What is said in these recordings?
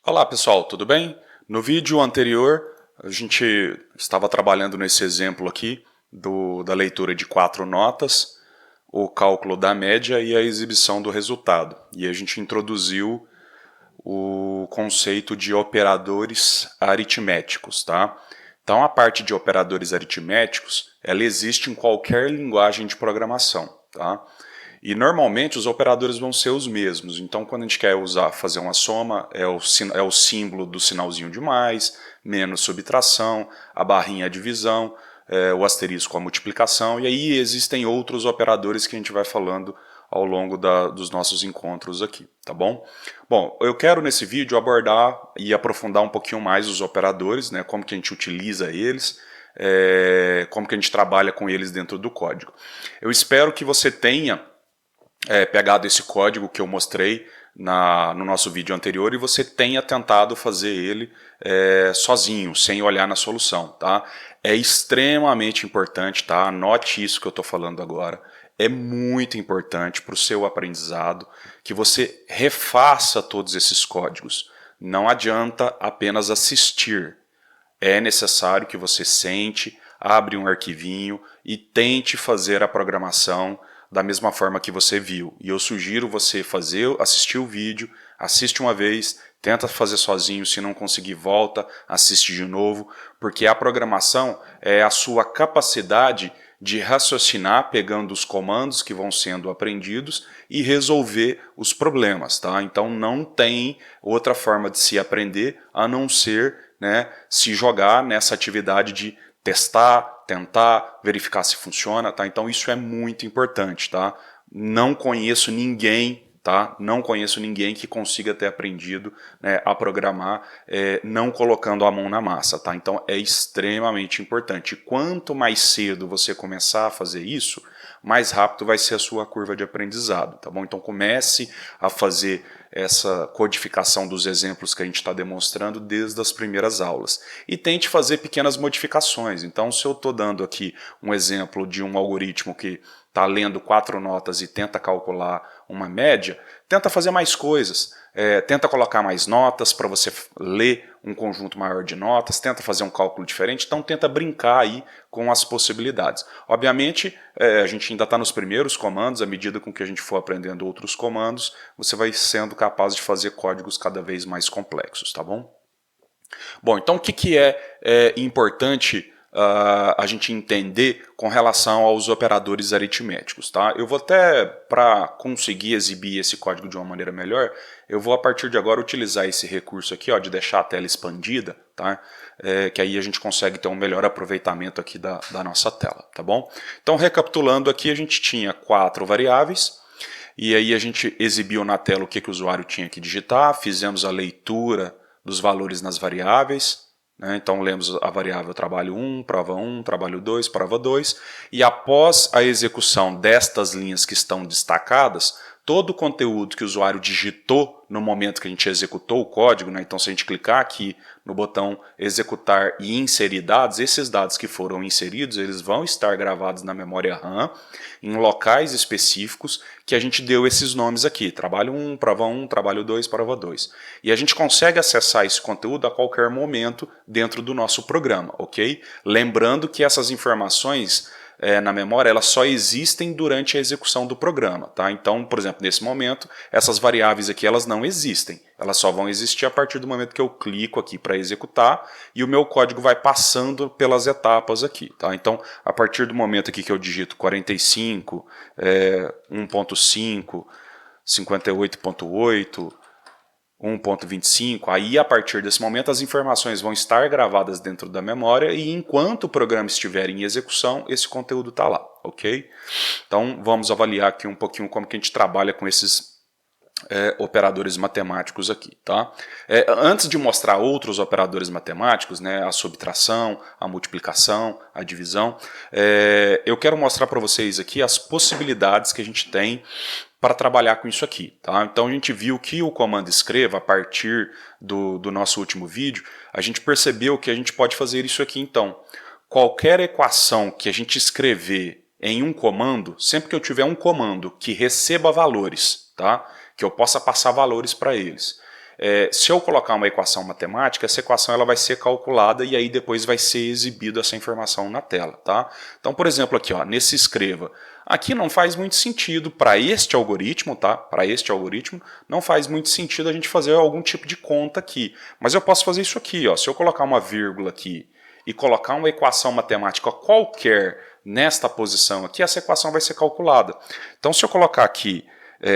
Olá pessoal, tudo bem? No vídeo anterior a gente estava trabalhando nesse exemplo aqui da leitura de 4 notas, o cálculo da média e a exibição do resultado. E a gente introduziu o conceito de operadores aritméticos, tá? Então a parte de operadores aritméticos, ela existe em qualquer linguagem de programação, tá? E normalmente os operadores vão ser os mesmos. Então quando a gente quer fazer uma soma, é o símbolo do sinalzinho de mais, menos subtração, a barrinha a divisão, o asterisco a multiplicação, e aí existem outros operadores que a gente vai falando ao longo dos nossos encontros aqui, tá bom? Bom, eu quero nesse vídeo abordar e aprofundar um pouquinho mais os operadores, né, como que a gente utiliza eles, como que a gente trabalha com eles dentro do código. Eu espero que você tenha pegado esse código que eu mostrei no nosso vídeo anterior e você tenha tentado fazer ele sozinho, sem olhar na solução, tá? É extremamente importante, tá? Anote isso que eu estou falando agora. É muito importante para o seu aprendizado que você refaça todos esses códigos. Não adianta apenas assistir. É necessário que você sente, abre um arquivinho e tente fazer a programação da mesma forma que você viu. E eu sugiro você assistir o vídeo, assiste uma vez, tenta fazer sozinho, se não conseguir volta, assiste de novo, porque a programação é a sua capacidade de raciocinar pegando os comandos que vão sendo aprendidos e resolver os problemas, tá? Então não tem outra forma de se aprender a não ser, né, se jogar nessa atividade de testar, tentar, verificar se funciona, tá? Então isso é muito importante, tá? Não conheço ninguém, tá? Não conheço ninguém que consiga ter aprendido, né, a programar não colocando a mão na massa, tá? Então é extremamente importante. Quanto mais cedo você começar a fazer isso, mais rápido vai ser a sua curva de aprendizado, tá bom? Então comece a fazer essa codificação dos exemplos que a gente está demonstrando desde as primeiras aulas. E tente fazer pequenas modificações. Então se eu estou dando aqui um exemplo de um algoritmo que está lendo 4 notas e tenta calcular uma média, tenta fazer mais coisas. Tenta colocar mais notas para você ler um conjunto maior de notas, tenta fazer um cálculo diferente, então tenta brincar aí com as possibilidades. Obviamente, a gente ainda está nos primeiros comandos, à medida com que a gente for aprendendo outros comandos, você vai sendo capaz de fazer códigos cada vez mais complexos, tá bom? Bom, então o que é importante a gente entender com relação aos operadores aritméticos, tá? Eu vou até, para conseguir exibir esse código de uma maneira melhor, eu vou a partir de agora utilizar esse recurso aqui, ó, de deixar a tela expandida, tá? Que aí a gente consegue ter um melhor aproveitamento aqui da nossa tela, tá bom? Então, recapitulando aqui, a gente tinha 4 variáveis, e aí a gente exibiu na tela o que o usuário tinha que digitar, fizemos a leitura dos valores nas variáveis, né? Então lemos a variável trabalho 1, prova 1, trabalho 2, prova 2, e após a execução destas linhas que estão destacadas, todo o conteúdo que o usuário digitou no momento que a gente executou o código, né? Então se a gente clicar aqui no botão executar e inserir dados, esses dados que foram inseridos, eles vão estar gravados na memória RAM, em locais específicos que a gente deu esses nomes aqui, trabalho 1, prova 1, trabalho 2, prova 2. E a gente consegue acessar esse conteúdo a qualquer momento dentro do nosso programa, ok? Lembrando que essas informações na memória, elas só existem durante a execução do programa, tá? Então, por exemplo, nesse momento, essas variáveis aqui, elas não existem. Elas só vão existir a partir do momento que eu clico aqui para executar e o meu código vai passando pelas etapas aqui, tá? Então, a partir do momento aqui que eu digito 45, 1.5, 58.8, 1.25, aí a partir desse momento as informações vão estar gravadas dentro da memória e enquanto o programa estiver em execução, esse conteúdo está lá, ok? Então vamos avaliar aqui um pouquinho como que a gente trabalha com esses operadores matemáticos aqui, tá? Antes de mostrar outros operadores matemáticos, né, a subtração, a multiplicação, a divisão, eu quero mostrar para vocês aqui as possibilidades que a gente tem para trabalhar com isso aqui, tá? Então a gente viu que o comando escreva, a partir do nosso último vídeo, a gente percebeu que a gente pode fazer isso aqui então. Qualquer equação que a gente escrever em um comando, sempre que eu tiver um comando que receba valores, tá? Que eu possa passar valores para eles, se eu colocar uma equação matemática, essa equação ela vai ser calculada e aí depois vai ser exibido essa informação na tela, tá? Então, por exemplo, aqui, ó, nesse escreva, aqui não faz muito sentido para este algoritmo, tá? Para este algoritmo não faz muito sentido a gente fazer algum tipo de conta aqui, mas eu posso fazer isso aqui, ó. Se eu colocar uma vírgula aqui e colocar uma equação matemática qualquer nesta posição aqui, essa equação vai ser calculada. Então, se eu colocar aqui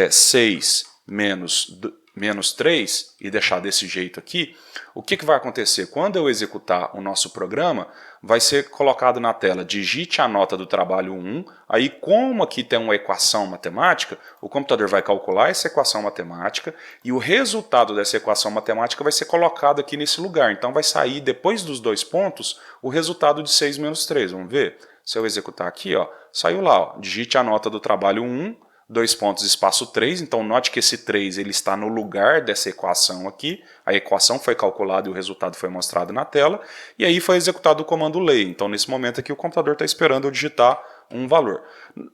6 menos 3 e deixar desse jeito aqui, o que vai acontecer? Quando eu executar o nosso programa, vai ser colocado na tela, digite a nota do trabalho 1, aí como aqui tem uma equação matemática, o computador vai calcular essa equação matemática e o resultado dessa equação matemática vai ser colocado aqui nesse lugar. Então vai sair, depois dos 2 pontos, o resultado de 6 menos 3. Vamos ver? Se eu executar aqui, ó, saiu lá, ó, digite a nota do trabalho 1, 2 pontos, espaço 3, então note que esse 3 ele está no lugar dessa equação aqui, a equação foi calculada e o resultado foi mostrado na tela, e aí foi executado o comando lay. Então nesse momento aqui o computador está esperando eu digitar um valor.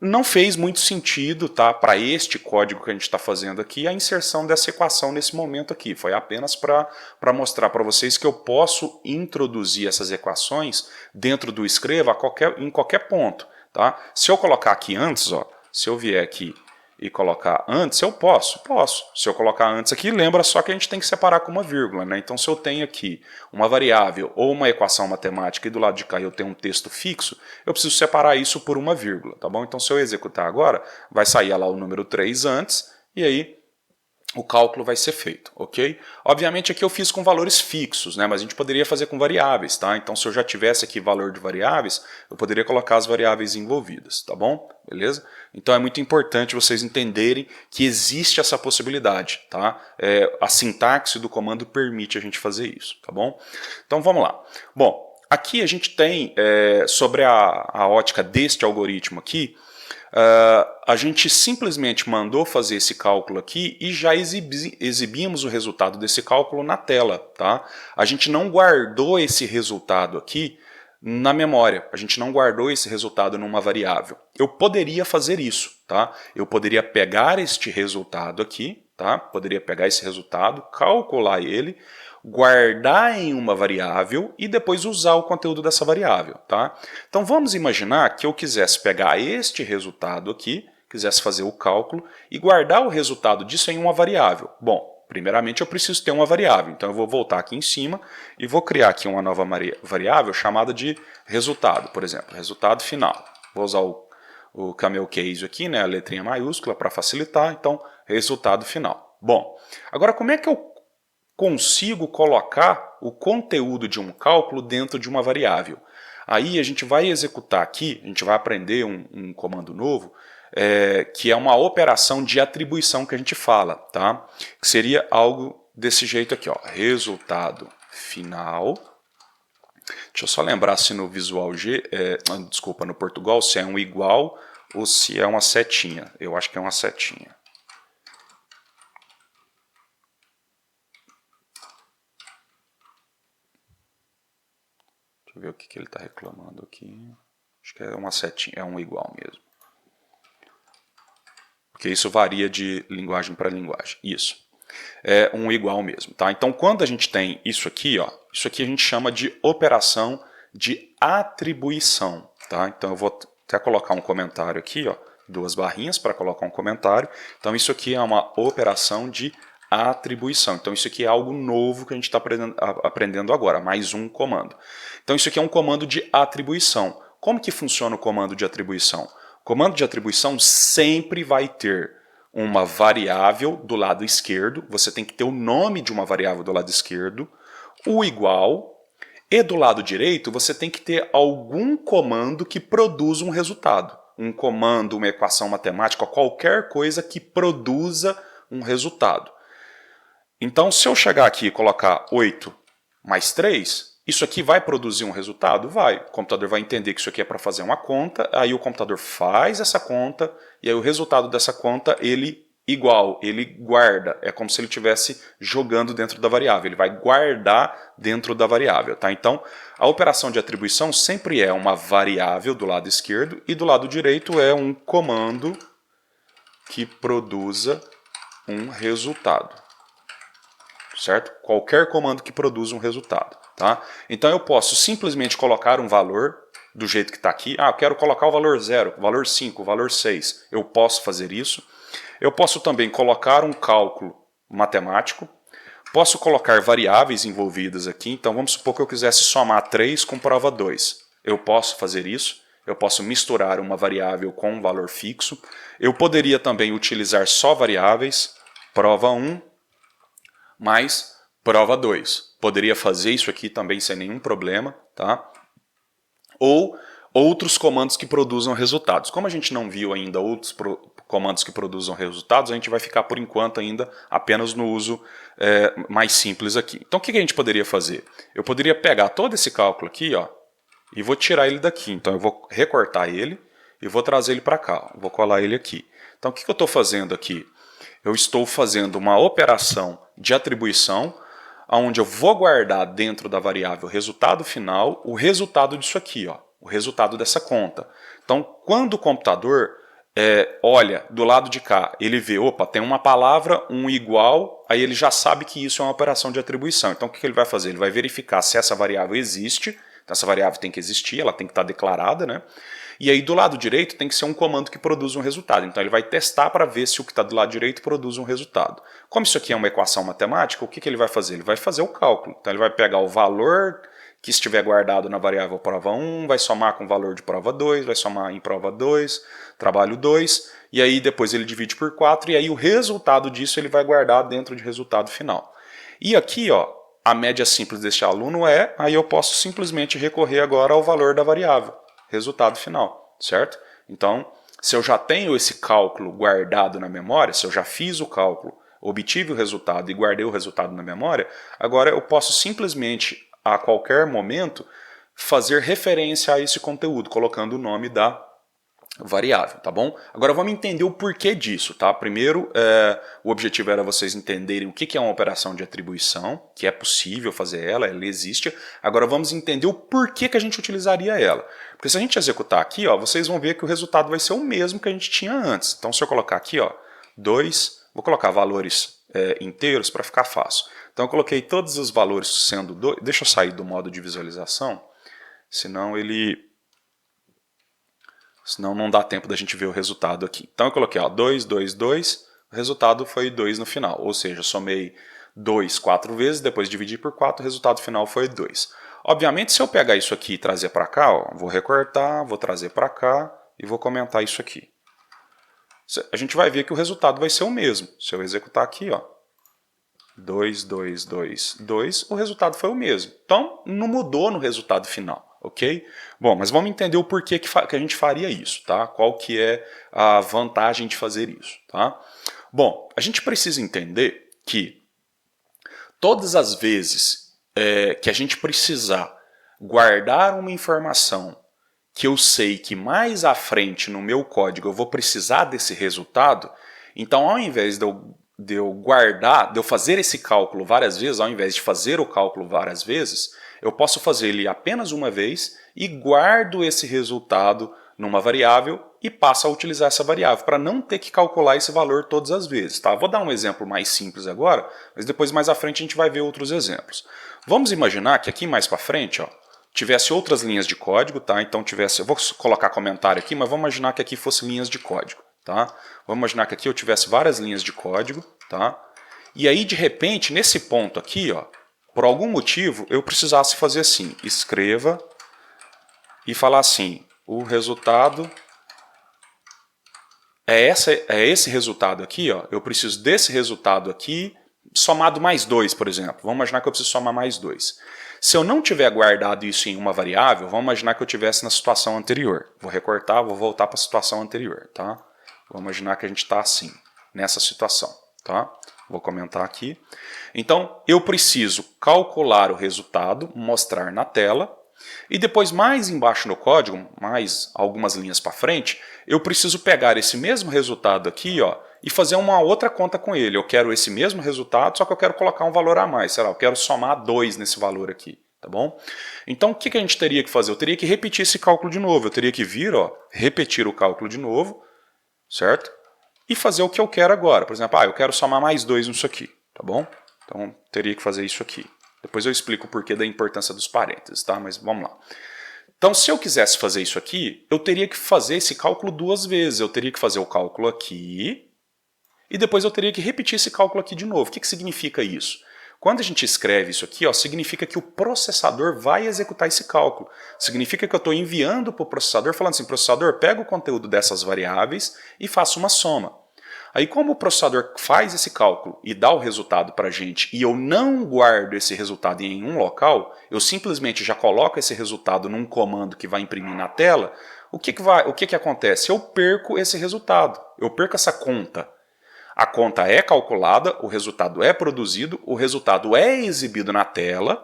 Não fez muito sentido, tá, para este código que a gente está fazendo aqui, a inserção dessa equação nesse momento aqui, foi apenas para mostrar para vocês que eu posso introduzir essas equações dentro do escreva em qualquer ponto. Tá? Se eu colocar aqui antes, ó, se eu vier aqui e colocar antes, eu posso. Se eu colocar antes aqui, lembra só que a gente tem que separar com uma vírgula, né? Então se eu tenho aqui uma variável ou uma equação matemática e do lado de cá eu tenho um texto fixo, eu preciso separar isso por uma vírgula, tá bom? Então se eu executar agora, vai sair lá o número 3 antes e aí o cálculo vai ser feito, ok? Obviamente aqui eu fiz com valores fixos, né? Mas a gente poderia fazer com variáveis, tá? Então se eu já tivesse aqui valor de variáveis, eu poderia colocar as variáveis envolvidas, tá bom? Beleza? Então é muito importante vocês entenderem que existe essa possibilidade, tá? A sintaxe do comando permite a gente fazer isso, tá bom? Então vamos lá. Bom, aqui a gente tem, sobre a ótica deste algoritmo aqui, a gente simplesmente mandou fazer esse cálculo aqui e já exibimos o resultado desse cálculo na tela, tá? A gente não guardou esse resultado aqui na memória, a gente não guardou esse resultado numa variável. Eu poderia fazer isso, tá? Eu poderia pegar este resultado aqui, tá? Poderia pegar esse resultado, calcular ele, guardar em uma variável e depois usar o conteúdo dessa variável, tá? Então vamos imaginar que eu quisesse pegar este resultado aqui, quisesse fazer o cálculo e guardar o resultado disso em uma variável. Bom, primeiramente eu preciso ter uma variável, então eu vou voltar aqui em cima e vou criar aqui uma nova variável chamada de resultado, por exemplo, resultado final. Vou usar o camel case aqui, né, a letrinha maiúscula para facilitar, então resultado final. Bom, agora como é que eu consigo colocar o conteúdo de um cálculo dentro de uma variável? Aí a gente vai executar aqui, a gente vai aprender um comando novo, que é uma operação de atribuição que a gente fala, tá? Que seria algo desse jeito aqui, ó, resultado final. Deixa eu só lembrar se no Visual G, desculpa, no Portugal, se é um igual ou se é uma setinha. Eu acho que é uma setinha. Deixa eu ver o que ele está reclamando aqui. Acho que é uma setinha, é um igual mesmo. Porque isso varia de linguagem para linguagem. Isso. É um igual mesmo. Tá? Então, quando a gente tem isso aqui, ó, isso aqui a gente chama de operação de atribuição. Tá? Então, eu vou até colocar um comentário aqui, ó, 2 barrinhas para colocar um comentário. Então, isso aqui é uma operação de atribuição. Então, isso aqui é algo novo que a gente está aprendendo agora, mais um comando. Então, isso aqui é um comando de atribuição. Como que funciona o comando de atribuição? O comando de atribuição sempre vai ter uma variável do lado esquerdo, você tem que ter o nome de uma variável do lado esquerdo, o igual, e do lado direito você tem que ter algum comando que produza um resultado. Um comando, uma equação matemática, qualquer coisa que produza um resultado. Então, se eu chegar aqui e colocar 8 mais 3, isso aqui vai produzir um resultado? Vai. O computador vai entender que isso aqui é para fazer uma conta, aí o computador faz essa conta, e aí o resultado dessa conta, ele guarda. É como se ele estivesse jogando dentro da variável, ele vai guardar dentro da variável. Tá? Então, a operação de atribuição sempre é uma variável do lado esquerdo, e do lado direito é um comando que produza um resultado. certo? Qualquer comando que produza um resultado, tá? Então eu posso simplesmente colocar um valor do jeito que está aqui. Ah, eu quero colocar o valor 0, o valor 5, o valor 6. Eu posso fazer isso. Eu posso também colocar um cálculo matemático. Posso colocar variáveis envolvidas aqui. Então vamos supor que eu quisesse somar 3 com prova 2. Eu posso fazer isso. Eu posso misturar uma variável com um valor fixo. Eu poderia também utilizar só variáveis, prova 1 mais prova 2. Poderia fazer isso aqui também sem nenhum problema, tá? Ou outros comandos que produzam resultados. Como a gente não viu ainda outros comandos que produzam resultados, a gente vai ficar por enquanto ainda apenas no uso mais simples aqui. Então o que a gente poderia fazer? Eu poderia pegar todo esse cálculo aqui, ó, e vou tirar ele daqui. Então eu vou recortar ele e vou trazer ele para cá. Vou colar ele aqui. Então o que eu estou fazendo aqui? Eu estou fazendo uma operação de atribuição onde eu vou guardar dentro da variável resultado final o resultado disso aqui, ó, o resultado dessa conta. Então quando o computador olha do lado de cá, ele vê, opa, tem uma palavra, um igual, aí ele já sabe que isso é uma operação de atribuição. Então o que ele vai fazer? Ele vai verificar se essa variável existe. Então, essa variável tem que existir, ela tem que estar declarada, né? E aí do lado direito tem que ser um comando que produz um resultado. Então ele vai testar para ver se o que está do lado direito produz um resultado. Como isso aqui é uma equação matemática, o que ele vai fazer? Ele vai fazer o cálculo. Então ele vai pegar o valor que estiver guardado na variável prova 1, vai somar com o valor de prova 2, vai somar em prova 2, trabalho 2, e aí depois ele divide por 4, e aí o resultado disso ele vai guardar dentro de resultado final. E aqui, ó, a média simples deste aluno aí eu posso simplesmente recorrer agora ao valor da variável, resultado final, certo? Então, se eu já tenho esse cálculo guardado na memória, se eu já fiz o cálculo, obtive o resultado e guardei o resultado na memória, agora eu posso simplesmente, a qualquer momento, fazer referência a esse conteúdo, colocando o nome da variável, tá bom? Agora vamos entender o porquê disso, tá? Primeiro, o objetivo era vocês entenderem o que é uma operação de atribuição, que é possível fazer ela existe. Agora vamos entender o porquê que a gente utilizaria ela. Porque se a gente executar aqui, ó, vocês vão ver que o resultado vai ser o mesmo que a gente tinha antes. Então se eu colocar aqui, ó, 2, vou colocar valores inteiros para ficar fácil. Então eu coloquei todos os valores sendo 2, deixa eu sair do modo de visualização, senão não dá tempo da gente ver o resultado aqui. Então eu coloquei 2, 2, 2, o resultado foi 2 no final. Ou seja, somei 2 4 vezes, depois dividi por 4, o resultado final foi 2. Obviamente, se eu pegar isso aqui e trazer para cá, ó, vou recortar, vou trazer para cá e vou comentar isso aqui. A gente vai ver que o resultado vai ser o mesmo. Se eu executar aqui, ó, 2, 2, 2, 2, o resultado foi o mesmo. Então, não mudou no resultado final. Ok? Bom, mas vamos entender o porquê que a gente faria isso, tá? Qual que é a vantagem de fazer isso, tá? Bom, a gente precisa entender que todas as vezes que a gente precisar guardar uma informação que eu sei que mais à frente no meu código eu vou precisar desse resultado, então ao invés de eu fazer esse cálculo várias vezes, ao invés de fazer o cálculo várias vezes, eu posso fazer ele apenas uma vez e guardo esse resultado numa variável e passo a utilizar essa variável para não ter que calcular esse valor todas as vezes. Tá? Vou dar um exemplo mais simples agora, mas depois mais à frente a gente vai ver outros exemplos. Vamos imaginar que aqui mais para frente, ó, tivesse outras linhas de código, tá? Então eu vou colocar comentário aqui, mas vamos imaginar que aqui fosse linhas de código, tá? Vamos imaginar que aqui eu tivesse várias linhas de código, tá? E aí de repente nesse ponto aqui, ó, por algum motivo eu precisasse fazer assim, escreva e falar assim, o resultado é esse resultado aqui, ó, eu preciso desse resultado aqui somado mais 2, por exemplo. Vamos imaginar que eu preciso somar mais 2. Se eu não tiver guardado isso em uma variável, vamos imaginar que eu tivesse na situação anterior. Vou recortar, vou voltar para a situação anterior, tá? Vamos imaginar que a gente está assim, nessa situação, tá? Vou comentar aqui. Então, eu preciso calcular o resultado, mostrar na tela, e depois mais embaixo no código, mais algumas linhas para frente, eu preciso pegar esse mesmo resultado aqui, ó, e fazer uma outra conta com ele. Eu quero esse mesmo resultado, só que eu quero colocar um valor a mais. Sei lá, eu quero somar 2 nesse valor aqui, tá bom? Então, o que a gente teria que fazer? Eu teria que repetir esse cálculo de novo. Eu teria que vir, ó, repetir o cálculo de novo, certo? E fazer o que eu quero agora. Por exemplo, eu quero somar mais 2 nisso aqui, tá bom? Então, teria que fazer isso aqui. Depois eu explico o porquê da importância dos parênteses, tá? Mas vamos lá. Então, se eu quisesse fazer isso aqui, eu teria que fazer esse cálculo duas vezes. Eu teria que fazer o cálculo aqui e depois eu teria que repetir esse cálculo aqui de novo. O que significa isso? Quando a gente escreve isso aqui, ó, significa que o processador vai executar esse cálculo. Significa que eu estou enviando para o processador, falando assim, processador, pega o conteúdo dessas variáveis e faça uma soma. Aí como o processador faz esse cálculo e dá o resultado para a gente e eu não guardo esse resultado em um local, eu simplesmente já coloco esse resultado num comando que vai imprimir na tela, o que acontece? Eu perco esse resultado, eu perco essa conta. A conta é calculada, o resultado é produzido, o resultado é exibido na tela,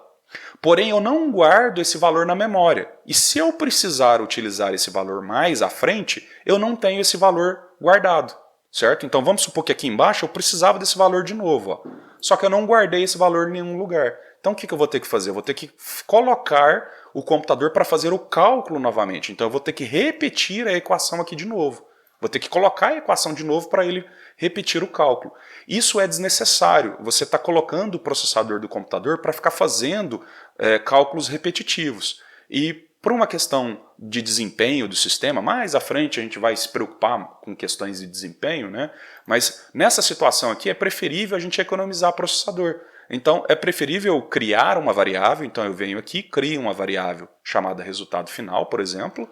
porém eu não guardo esse valor na memória. E se eu precisar utilizar esse valor mais à frente, eu não tenho esse valor guardado, certo? Então vamos supor que aqui embaixo eu precisava desse valor de novo, ó. Só que eu não guardei esse valor em nenhum lugar. Então o que eu vou ter que fazer? Eu vou ter que colocar o computador para fazer o cálculo novamente. Então eu vou ter que repetir a equação aqui de novo. Vou ter que colocar a equação de novo para ele repetir o cálculo. Isso é desnecessário. Você está colocando o processador do computador para ficar fazendo cálculos repetitivos. E por uma questão de desempenho do sistema, mais à frente a gente vai se preocupar com questões de desempenho, né? Mas nessa situação aqui é preferível a gente economizar processador. Então é preferível criar uma variável, então eu venho aqui, crio uma variável chamada resultado final, por exemplo.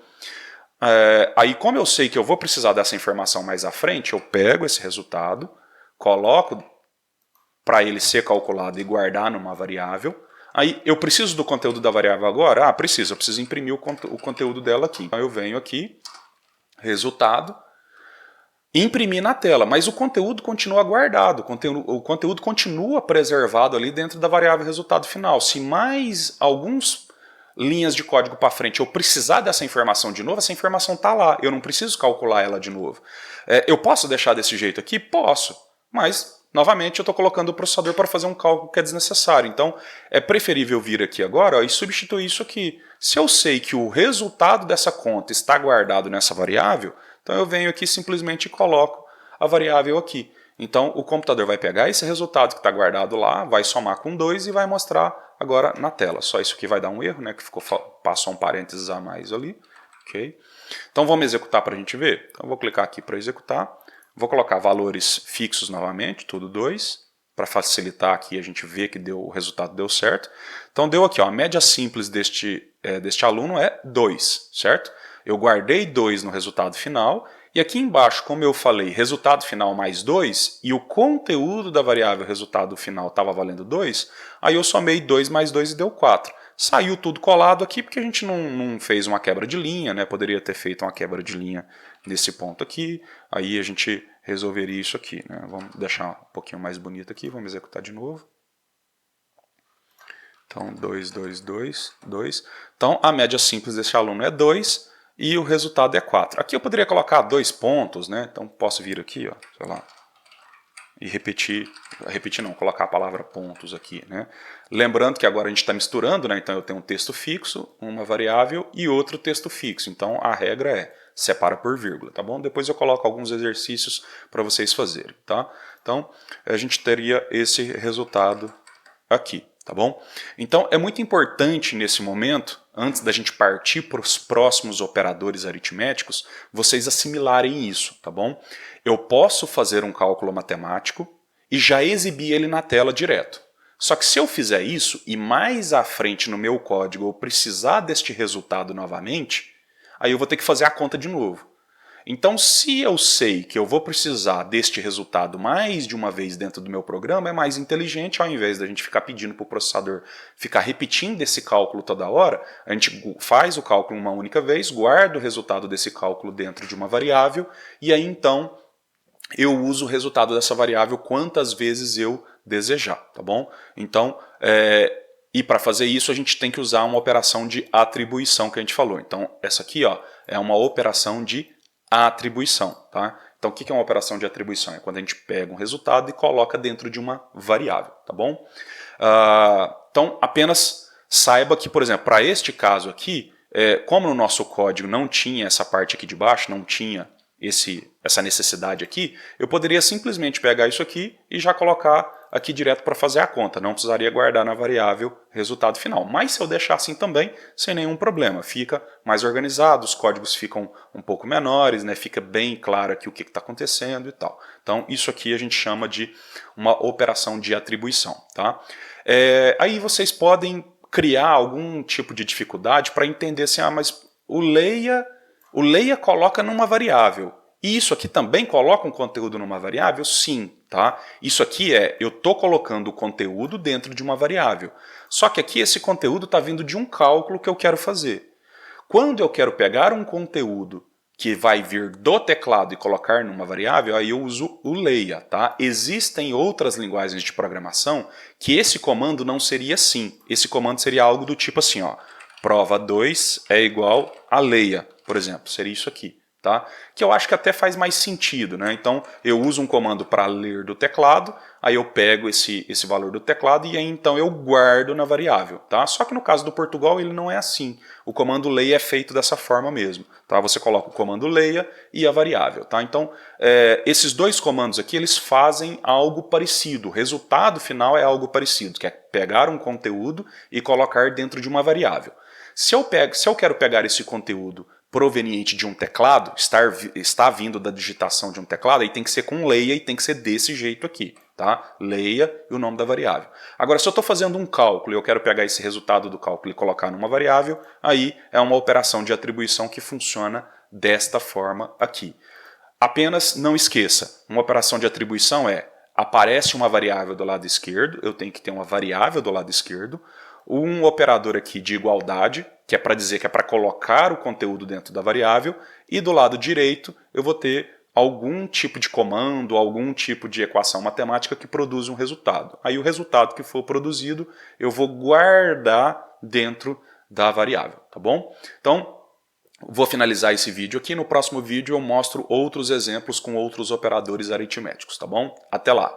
Aí como eu sei que eu vou precisar dessa informação mais à frente, eu pego esse resultado, coloco para ele ser calculado e guardar numa variável. Aí eu preciso do conteúdo da variável agora? Ah, preciso, eu preciso imprimir o conteúdo dela aqui. Então eu venho aqui, resultado, imprimir na tela, mas o conteúdo continua guardado, o conteúdo continua preservado ali dentro da variável resultado final. Se mais alguns linhas de código para frente eu precisar dessa informação de novo, essa informação está lá, eu não preciso calcular ela de novo. Eu posso deixar desse jeito aqui? Posso, mas novamente eu estou colocando o processador para fazer um cálculo que é desnecessário. Então é preferível vir aqui agora, ó, e substituir isso aqui. Se eu sei que o resultado dessa conta está guardado nessa variável, então eu venho aqui simplesmente e coloco a variável aqui. Então o computador vai pegar esse resultado que está guardado lá, vai somar com 2 e vai mostrar agora na tela. Só isso aqui vai dar um erro, né? Que passou um parênteses a mais ali. Okay? Então vamos executar para a gente ver. Então eu vou clicar aqui para executar. Vou colocar valores fixos novamente, tudo 2, para facilitar aqui a gente ver que o resultado deu certo. Então deu aqui, ó, a média simples deste aluno é 2, certo? Eu guardei 2 no resultado final. E aqui embaixo, como eu falei, resultado final mais 2, e o conteúdo da variável resultado final estava valendo 2, aí eu somei 2 mais 2 e deu 4. Saiu tudo colado aqui porque a gente não fez uma quebra de linha, né? Poderia ter feito uma quebra de linha nesse ponto aqui, aí a gente resolveria isso aqui, né? Vamos deixar um pouquinho mais bonito aqui, vamos executar de novo. Então 2, 2, 2, 2. Então a média simples desse aluno é 2, e o resultado é 4. Aqui eu poderia colocar 2 pontos, né? Então posso vir aqui, ó, sei lá, e repetir não, colocar a palavra pontos aqui, né? Lembrando que agora a gente está misturando, né? Então eu tenho um texto fixo, uma variável e outro texto fixo. Então a regra é separa por vírgula, tá bom? Depois eu coloco alguns exercícios para vocês fazerem, tá? Então a gente teria esse resultado aqui. Tá bom? Então é muito importante nesse momento, antes da gente partir para os próximos operadores aritméticos, vocês assimilarem isso, tá bom? Eu posso fazer um cálculo matemático e já exibir ele na tela direto. Só que se eu fizer isso e mais à frente no meu código eu precisar deste resultado novamente, aí eu vou ter que fazer a conta de novo. Então, se eu sei que eu vou precisar deste resultado mais de uma vez dentro do meu programa, é mais inteligente, ao invés da gente ficar pedindo para o processador ficar repetindo esse cálculo toda hora, a gente faz o cálculo uma única vez, guarda o resultado desse cálculo dentro de uma variável, e aí então eu uso o resultado dessa variável quantas vezes eu desejar, tá bom? Então, e para fazer isso a gente tem que usar uma operação de atribuição que a gente falou. Então, essa aqui, ó, é uma operação de atribuição, tá? Então o que é uma operação de atribuição? É quando a gente pega um resultado e coloca dentro de uma variável, tá bom? Então apenas saiba que, por exemplo, para este caso aqui, como no nosso código não tinha essa parte aqui de baixo, não tinha essa necessidade aqui, eu poderia simplesmente pegar isso aqui e já colocar aqui direto para fazer a conta, não precisaria guardar na variável resultado final. Mas se eu deixar assim também, sem nenhum problema, fica mais organizado, os códigos ficam um pouco menores, né? Fica bem claro aqui o que está acontecendo e tal. Então isso aqui a gente chama de uma operação de atribuição. Tá? Aí vocês podem criar algum tipo de dificuldade para entender assim, mas o leia coloca numa variável. E isso aqui também coloca um conteúdo numa variável? Sim, tá? Isso aqui eu estou colocando o conteúdo dentro de uma variável. Só que aqui esse conteúdo está vindo de um cálculo que eu quero fazer. Quando eu quero pegar um conteúdo que vai vir do teclado e colocar numa variável, aí eu uso o leia, tá? Existem outras linguagens de programação que esse comando não seria assim. Esse comando seria algo do tipo assim, ó, prova 2 é igual a leia, por exemplo, seria isso aqui. Tá? Que eu acho que até faz mais sentido, né? Então eu uso um comando para ler do teclado, aí eu pego esse valor do teclado e aí então eu guardo na variável, tá? Só que no caso do Portugal ele não é assim. O comando leia é feito dessa forma mesmo, tá? Você coloca o comando leia e a variável, tá? Então esses dois comandos aqui eles fazem algo parecido. O resultado final é algo parecido, que é pegar um conteúdo e colocar dentro de uma variável. Se eu quero pegar esse conteúdo proveniente de um teclado, está vindo da digitação de um teclado, aí tem que ser com leia e tem que ser desse jeito aqui, tá? Leia e o nome da variável. Agora, se eu estou fazendo um cálculo e eu quero pegar esse resultado do cálculo e colocar numa variável, aí é uma operação de atribuição que funciona desta forma aqui. Apenas não esqueça, uma operação de atribuição aparece uma variável do lado esquerdo, eu tenho que ter uma variável do lado esquerdo, um operador aqui de igualdade, que é para dizer que é para colocar o conteúdo dentro da variável, e do lado direito eu vou ter algum tipo de comando, algum tipo de equação matemática que produz um resultado. Aí o resultado que for produzido eu vou guardar dentro da variável, tá bom? Então, vou finalizar esse vídeo aqui. No próximo vídeo eu mostro outros exemplos com outros operadores aritméticos, tá bom? Até lá!